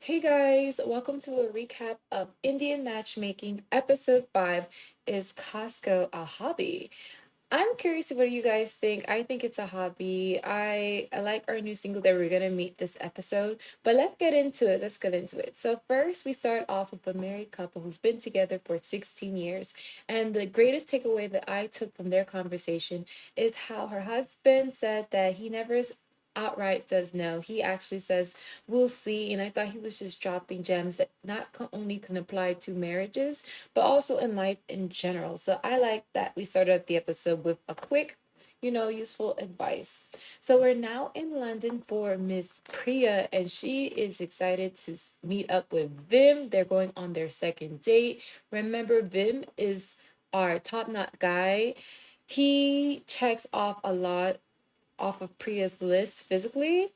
Hey guys, welcome to a recap of Indian Matchmaking. Episode 5 is Costco a hobby? I'm curious what you guys think. I think it's a hobby. I like our new single that we're gonna meet this episode. But let's get into it. Let's get into it. So first we start off with a married couple who's been together for 16 years. And the greatest takeaway that I took from their conversation is how her husband said that he never outright says no. He actually says, we'll see. And I thought he was just dropping gems that not only can apply to marriages, but also in life in general. So I like that we started the episode with a quick, useful advice. So we're now in London for Miss Priya, and she is excited to meet up with Vim. They're going on their second date. Remember, Vim is our top knot guy. He checks off a lot off of Priya's list physically,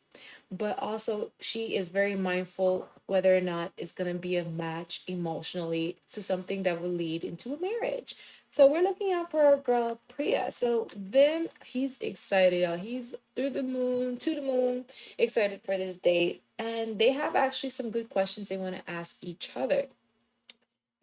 but also she is very mindful whether or not it's going to be a match emotionally to something that will lead into a marriage. So we're looking out for our girl Priya. So then he's excited. He's through the moon, to the moon, excited for this date. And they have actually some good questions they want to ask each other.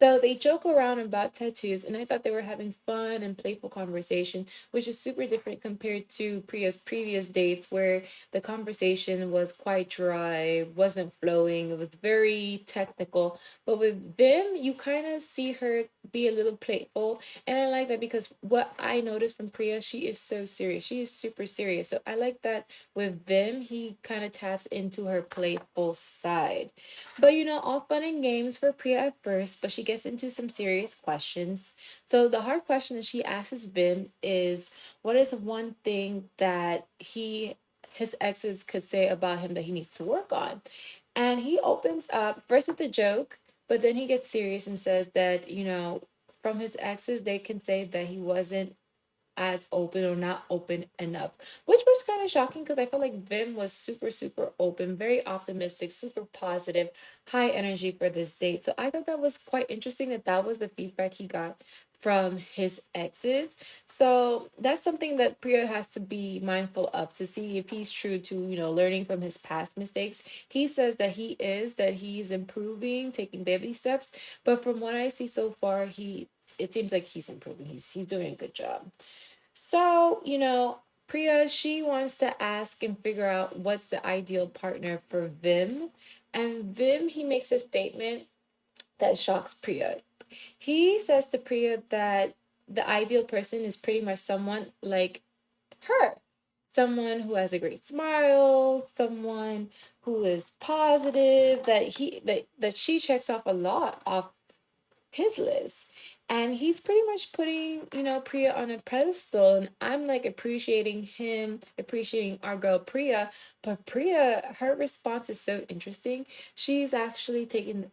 So they joke around about tattoos, and I thought they were having fun and playful conversation, which is super different compared to Priya's previous dates, where the conversation was quite dry, wasn't flowing, it was very technical. But with Vim, you kind of see her be a little playful, and I like that because what I noticed from Priya, she is so serious. She is super serious. So I like that with Vim, he kind of taps into her playful side. But all fun and games for Priya at first, but she gets into some serious questions. So the hard question that she asks Vim is, what is one thing that his exes could say about him that he needs to work on? And he opens up first with a joke, but then he gets serious and says that, from his exes, they can say that he wasn't as open or not open enough, which was kind of shocking because I felt like Vim was super, super open, very optimistic, super positive, high energy for this date. So I thought that was quite interesting that that was the feedback he got from his exes. So that's something that Priya has to be mindful of to see if he's true to, learning from his past mistakes. He says that he's improving, taking baby steps. But from what I see so far, it seems like he's improving. He's doing a good job. So, Priya, she wants to ask and figure out what's the ideal partner for Vim. And Vim, he makes a statement that shocks Priya. He says to Priya that the ideal person is pretty much someone like her. Someone who has a great smile, someone who is positive, that she checks off a lot off his list. And he's pretty much putting, Priya on a pedestal. And I'm like appreciating him, appreciating our girl Priya. But Priya, her response is so interesting. She's actually taken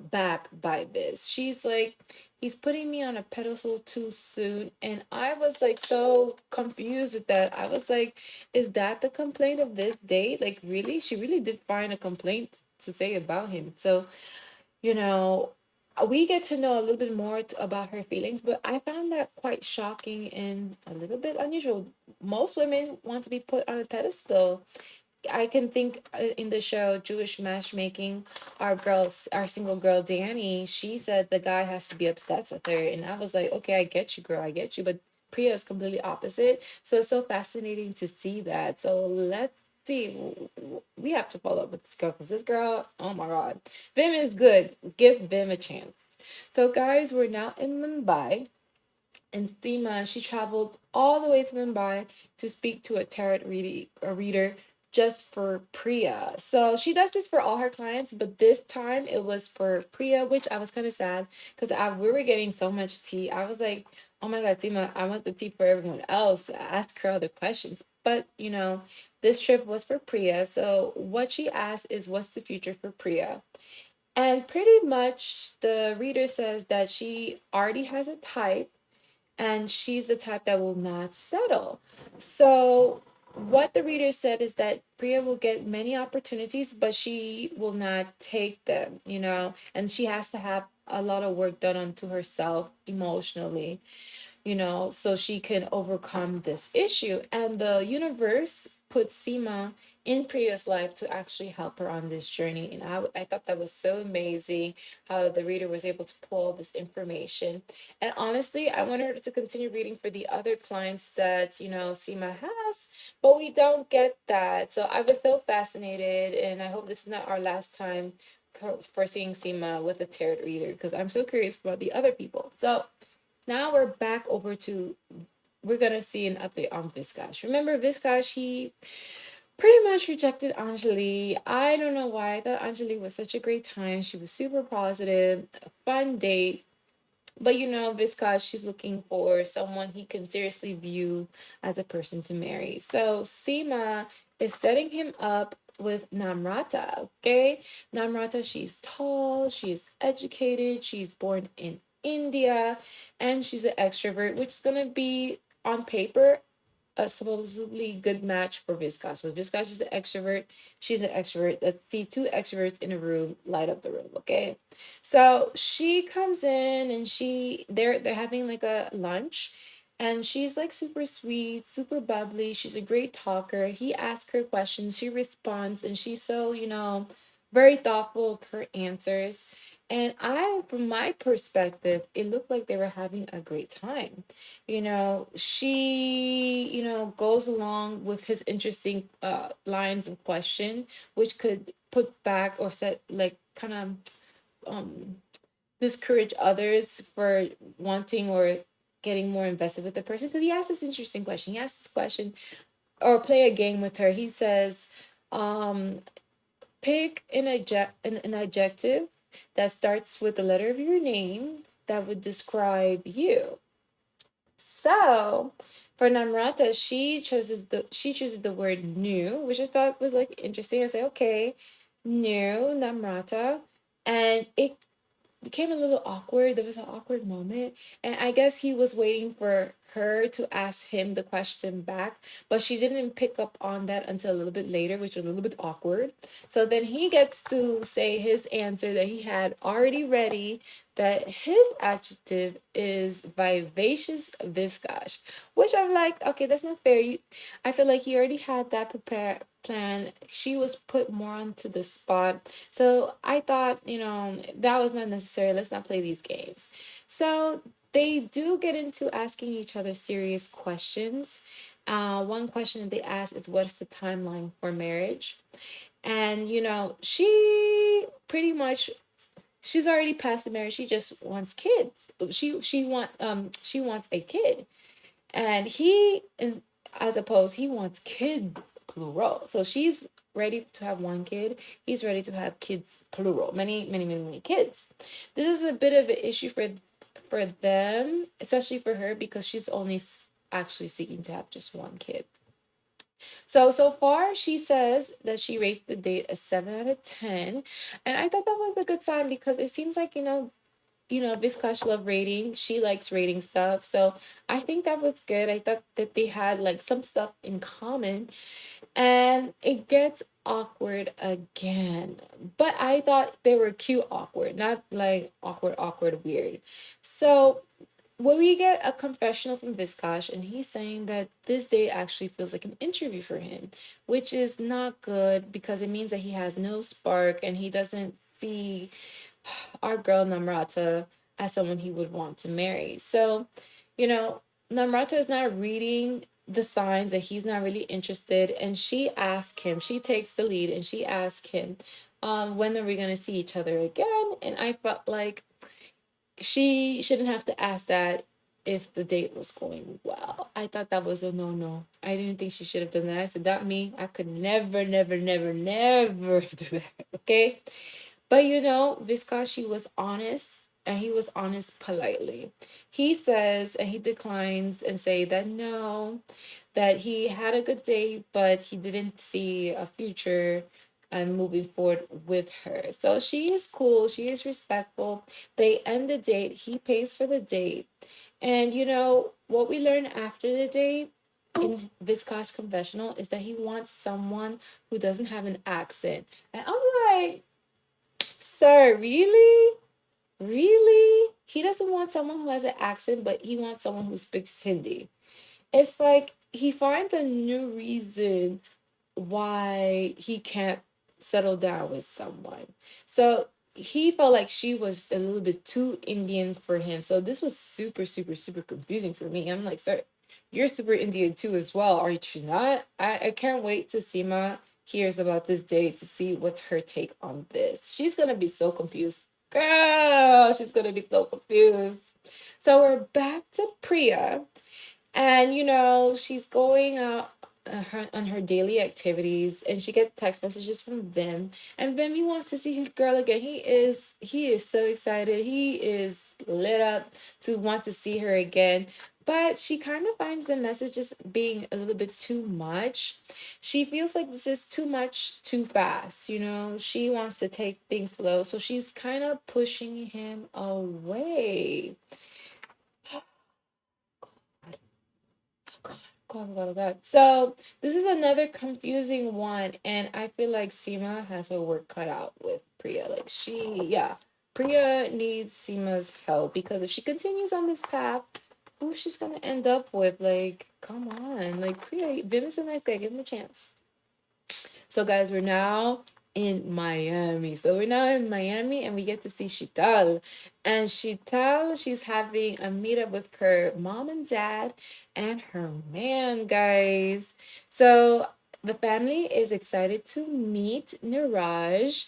back by this. She's like, he's putting me on a pedestal too soon. And I was like so confused with that. I was like, is that the complaint of this date? Like, really? She really did find a complaint to say about him. So, you know, we get to know a little bit more about her feelings, but I found that quite shocking and a little bit unusual. Most women want to be put on a pedestal. I can think in the show Jewish Matchmaking, our single girl Danny, she said the guy has to be obsessed with her, and I was like, okay, I get you, girl, I get you, but Priya is completely opposite. So it's so fascinating to see that. So let's see. We have to follow up with this girl because this girl, oh my god, Vim is good. Give Vim a chance. So guys, we're now in Mumbai. And Seema, she traveled all the way to Mumbai to speak to a reader just for Priya. So she does this for all her clients, but this time it was for Priya, which I was kind of sad because we were getting so much tea. I was like, oh my God, Seema, I want the tea for everyone else. Ask her other questions. But, this trip was for Priya. So what she asked is, what's the future for Priya? And pretty much the reader says that she already has a type and she's the type that will not settle. So, what the reader said is that Priya will get many opportunities, but she will not take them, and she has to have a lot of work done onto herself emotionally, so she can overcome this issue. And the universe puts Seema in Priya's life to actually help her on this journey. And I thought that was so amazing how the reader was able to pull all this information. And honestly, I wanted her to continue reading for the other clients that, Seema has, but we don't get that. So I was so fascinated, and I hope this is not our last time for seeing Seema with a tarot reader, because I'm so curious about the other people. So now we're back over to, we're gonna see an update on Viscash. Remember Viscash, he pretty much rejected Anjali. I don't know why. I thought Anjali was such a great time. She was super positive, a fun date. But Viscas, she's looking for someone he can seriously view as a person to marry. So Seema is setting him up with Namrata. Okay, Namrata, she's tall, she's educated, she's born in India, and she's an extrovert, which is gonna be on paper a supposedly good match for Viscas. So Viscas is an extrovert. She's an extrovert. Let's see two extroverts in a room light up the room. Okay, so she comes in and they're having like a lunch, and she's like super sweet, super bubbly. She's a great talker. He asks her questions, she responds, and she's so very thoughtful of her answers. And from my perspective, it looked like they were having a great time. She goes along with his interesting lines of question, which could put back or set like kind of um discourage others for wanting or getting more invested with the person, because he asks this interesting question. He asks this question or play a game with her. He says, um pick an adjective that starts with the letter of your name that would describe you. So for Namrata, she chooses the word new, which I thought was like interesting. I say, okay, new Namrata. And it became a little awkward. There was an awkward moment. And I guess he was waiting for her to ask him the question back, but she didn't pick up on that until a little bit later, which was a little bit awkward. So then he gets to say his answer that he had already ready, that his adjective is vivacious viscose, which I'm like, okay, that's not fair. I feel like he already had that prepared plan. She was put more onto the spot. So I thought, that was not necessary. Let's not play these games. So they do get into asking each other serious questions. One question that they ask is, what's the timeline for marriage? And she pretty much, she's already past the marriage. She just wants kids. She wants a kid, and he is, as opposed, he wants kids plural. So she's ready to have one kid. He's ready to have kids plural. Many, many, many, many kids. This is a bit of an issue for them, especially for her, because she's only actually seeking to have just one kid. So far, she says that she rates the date a 7 out of 10, and I thought that was a good sign, because it seems like Viscash love rating. She likes rating stuff. So I think that was good. I thought that they had like some stuff in common. And it gets awkward again. But I thought they were cute awkward, not like awkward, awkward, weird. So when we get a confessional from Viscash, and he's saying that this date actually feels like an interview for him, which is not good, because it means that he has no spark and he doesn't see our girl Namrata as someone he would want to marry. So, you know, Namrata is not reading the signs that he's not really interested. And she asks him, she takes the lead and she asks him, when are we going to see each other again? And I felt like she shouldn't have to ask that if the date was going well. I thought that was a no. I didn't think she should have done that. I said, that me, I could never, never, never, never do that. Okay. But Viscashi was honest, and he was honest politely. He says, and he declines and say that no, that he had a good day, but he didn't see a future and moving forward with her. So she is cool, she is respectful. They end the date, he pays for the date. And what we learn after the date in Viscash confessional is that he wants someone who doesn't have an accent. And I'm like, sir, really? Really? He doesn't want someone who has an accent, but he wants someone who speaks Hindi. It's like he finds a new reason why he can't settle down with someone. So he felt like she was a little bit too Indian for him. So this was super, super, super confusing for me. I'm like, sir, you're super Indian too as well, are you not? I can't wait to Seema hears about this date to see what's her take on this. She's gonna be so confused. Girl, she's gonna be so confused. So we're back to Priya, and she's going out on her daily activities, and she gets text messages from Vim. And Vim, he wants to see his girl again. He is so excited. He is lit up to want to see her again. But she kind of finds the messages being a little bit too much. She feels like this is too much too fast. She wants to take things slow. So she's kind of pushing him away. God, God, God. So this is another confusing one, and I feel like Seema has her work cut out with Priya. Like yeah, Priya needs Seema's help, because if she continues on this path, who she's gonna end up with? Like, come on, like Priya, Vim is a nice guy. Give him a chance. So guys, we're now in Miami. So we're now in Miami, and we get to see Shital. And Shital, she's having a meetup with her mom and dad and her man, guys. So the family is excited to meet Niraj,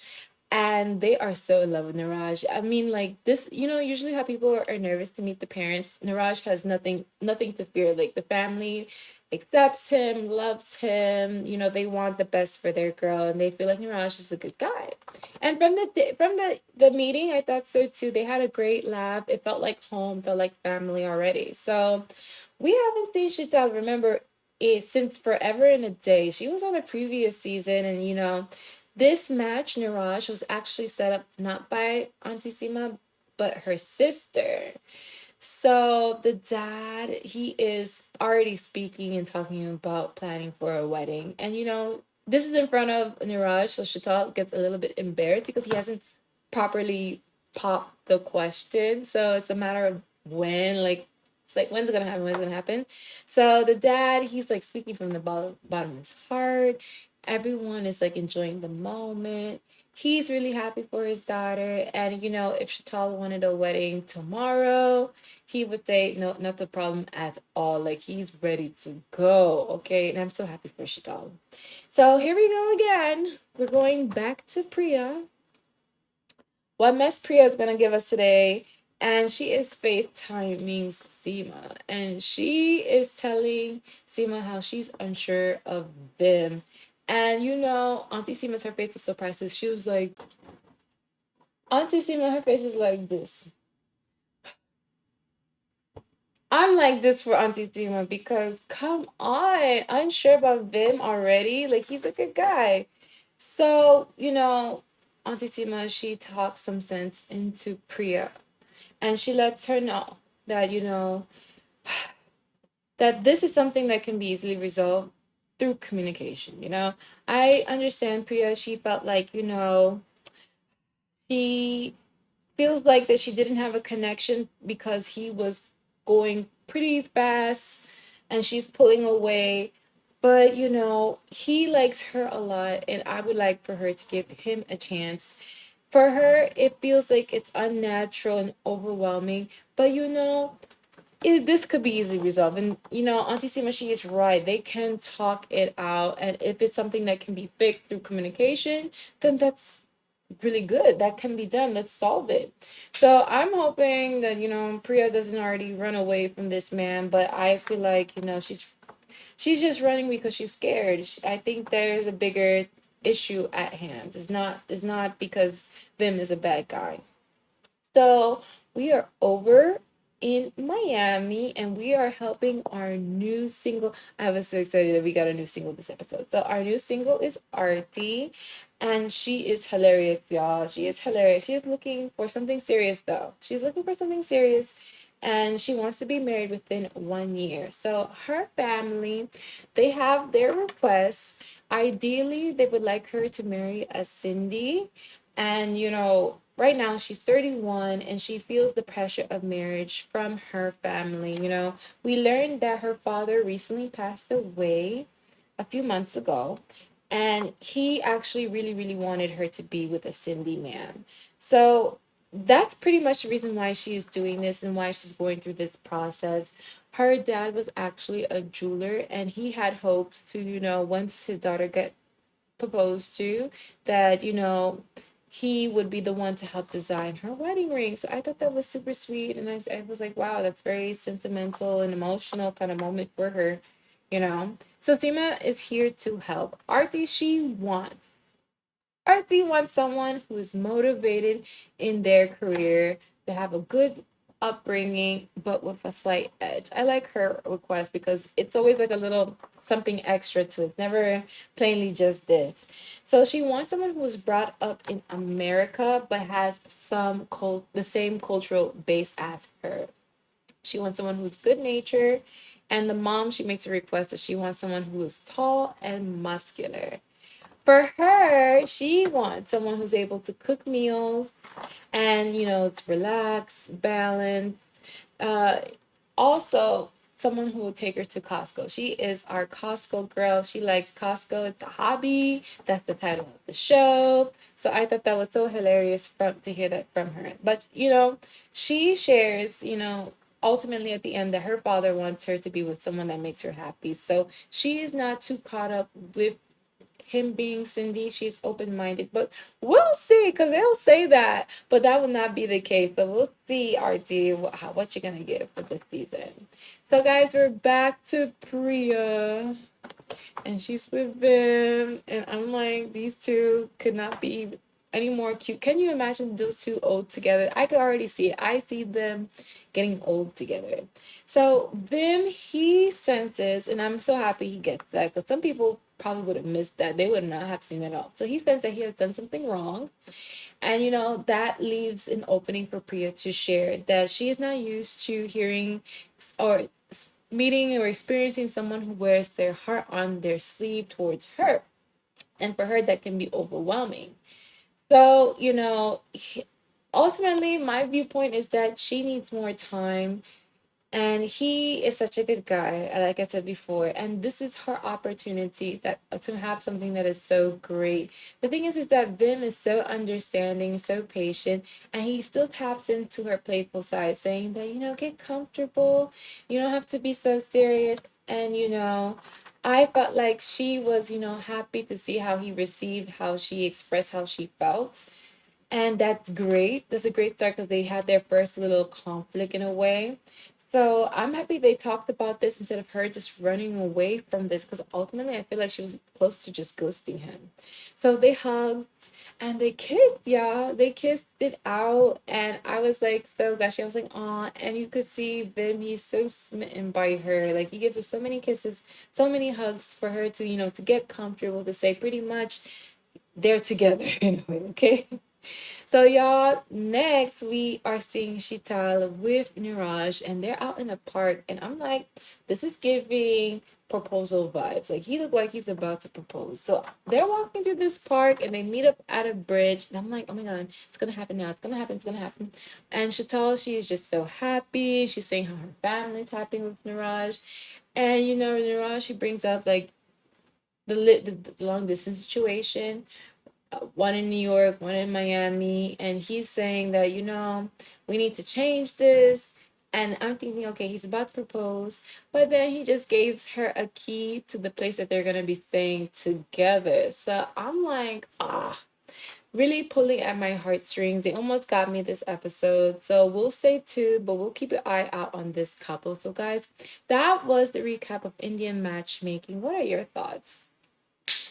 and they are so in love with Niraj. I mean, like this, usually how people are nervous to meet the parents. Niraj has nothing to fear. Like the family accepts him, loves him. They want the best for their girl, and they feel like Niraj is a good guy. And from the meeting, I thought so too. They had a great laugh. It felt like home, felt like family already. So we haven't seen Shital, remember, it since Forever in a Day. She was on a previous season, and this match, Niraj, was actually set up not by Auntie Sima, but her sister. So the dad, he is already speaking and talking about planning for a wedding. And this is in front of Niraj, so Shital gets a little bit embarrassed because he hasn't properly popped the question. So it's a matter of when, like, it's like, when's it gonna happen? When's it gonna happen? So the dad, he's like speaking from the bottom of his heart. Everyone is like enjoying the moment. He's really happy for his daughter. And if Shital wanted a wedding tomorrow, he would say, no, not the problem at all. Like, he's ready to go. Okay. And I'm so happy for Shital. So here we go again. We're going back to Priya. What mess Priya is going to give us today? And she is FaceTiming Seema. And she is telling Seema how she's unsure of them. And Auntie Seema's, her face was so priceless. She was like, Auntie Seema, her face is like this. I'm like this for Auntie Seema because come on, I'm sure about Vim already. Like, he's a good guy. So, Auntie Seema, she talks some sense into Priya, and she lets her know that, that this is something that can be easily resolved through communication. I understand Priya, she felt like, she feels like that she didn't have a connection because he was going pretty fast and she's pulling away. But he likes her a lot, and I would like for her to give him a chance. For her, it feels like it's unnatural and overwhelming, but this could be easily resolved. And Auntie Sima, she is right. They can talk it out, and if it's something that can be fixed through communication, then that's really good. That can be done. Let's solve it. So I'm hoping that Priya doesn't already run away from this man, but I feel like she's just running because she's scared. I think there's a bigger issue at hand. It's not because Vim is a bad guy. So we are over in Miami, and we are helping our new single. I was so excited that we got a new single this episode. So our new single is Artie, and she is hilarious, y'all. She is hilarious. She is looking for something serious, though. She's looking for something serious, and she wants to be married within 1 year. So her family, they have their requests. Ideally, they would like her to marry a Cindy, and right now she's 31, and she feels the pressure of marriage from her family. We learned that her father recently passed away a few months ago, and he actually really, really wanted her to be with a Cindy man. So that's pretty much the reason why she's doing this and why she's going through this process. Her dad was actually a jeweler, and he had hopes to, once his daughter got proposed to, that, he would be the one to help design her wedding ring. So I thought that was super sweet. And I was like, wow, that's very sentimental and emotional kind of moment for her. So Seema is here to help. Artie, Artie wants someone who is motivated in their career, to have a good upbringing, but with a slight edge. I like her request because it's always like a little something extra to it, never plainly just this. So she wants someone who was brought up in America but has the same cultural base as her. She wants someone who's good natured, and the mom, she makes a request that she wants someone who is tall and muscular. For her, she wants someone who's able to cook meals and, to relax, balance. Uh, Also, someone who will take her to Costco. She is our Costco girl. She likes Costco. It's a hobby. That's the title of the show. So I thought that was so hilarious to hear that from her. But she shares, ultimately at the end, that her father wants her to be with someone that makes her happy. So she is not too caught up with him being Cindy. She's open minded, but we'll see because they'll say that, but that will not be the case. So we'll see, RT, what you're gonna give for this season. So, guys, we're back to Priya, and she's with Vim, and I'm like, these two could not be any more cute. Can you imagine those two old together? I could already see it. I see them getting old together. So Vim, he senses, and I'm so happy he gets that, because some people probably would have missed that. They would not have seen it at all. So he senses that he has done something wrong. And that leaves an opening for Priya to share that she is not used to hearing or meeting or experiencing someone who wears their heart on their sleeve towards her. And for her, that can be overwhelming. So, ultimately, my viewpoint is that she needs more time, and he is such a good guy, like I said before, and this is her opportunity that to have something that is so great. The thing is that Vim is so understanding, so patient, and he still taps into her playful side, saying that, get comfortable, you don't have to be so serious. And I felt like she was, happy to see how he received, how she expressed how she felt, and that's great. That's a great start because they had their first little conflict in a way. So I'm happy they talked about this instead of her just running away from this, because ultimately I feel like she was close to just ghosting him. So they hugged and they kissed, y'all. They kissed it out, and I was like so gushy. I was like, aw, and you could see Vim, he's so smitten by her. Like he gives her so many kisses, so many hugs for her to, to get comfortable, to say pretty much they're together in a way, okay? So y'all, next we are seeing Shital with Niraj, and they're out in a park, and I'm like, this is giving proposal vibes. Like he looked like he's about to propose. So they're walking through this park, and they meet up at a bridge, and I'm like, oh my god, it's gonna happen now. It's gonna happen. It's gonna happen. And Shital, she is just so happy. She's saying how her family's happy with Niraj, and Niraj, he brings up like the long distance situation, one in New York, one in Miami, and he's saying that, we need to change this. And I'm thinking, okay, he's about to propose, but then he just gives her a key to the place that they're gonna be staying together. So I'm like, really pulling at my heartstrings. They almost got me this episode. So we'll stay tuned, but we'll keep an eye out on this couple. So guys, that was the recap of Indian matchmaking. What are your thoughts?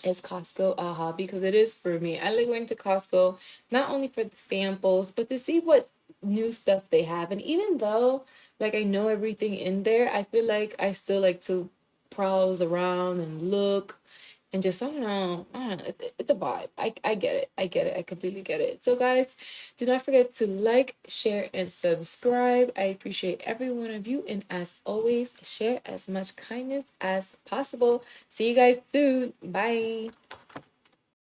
Is Costco a hobby? Because it is for me. I like going to Costco not only for the samples, but to see what new stuff they have. And even though like I know everything in there, I feel like I still like to browse around and look and just I don't know, it's a vibe. I get it. I get it. I completely get it. So guys, do not forget to like, share, and subscribe. I appreciate every one of you, and as always, share as much kindness as possible. See you guys soon. Bye.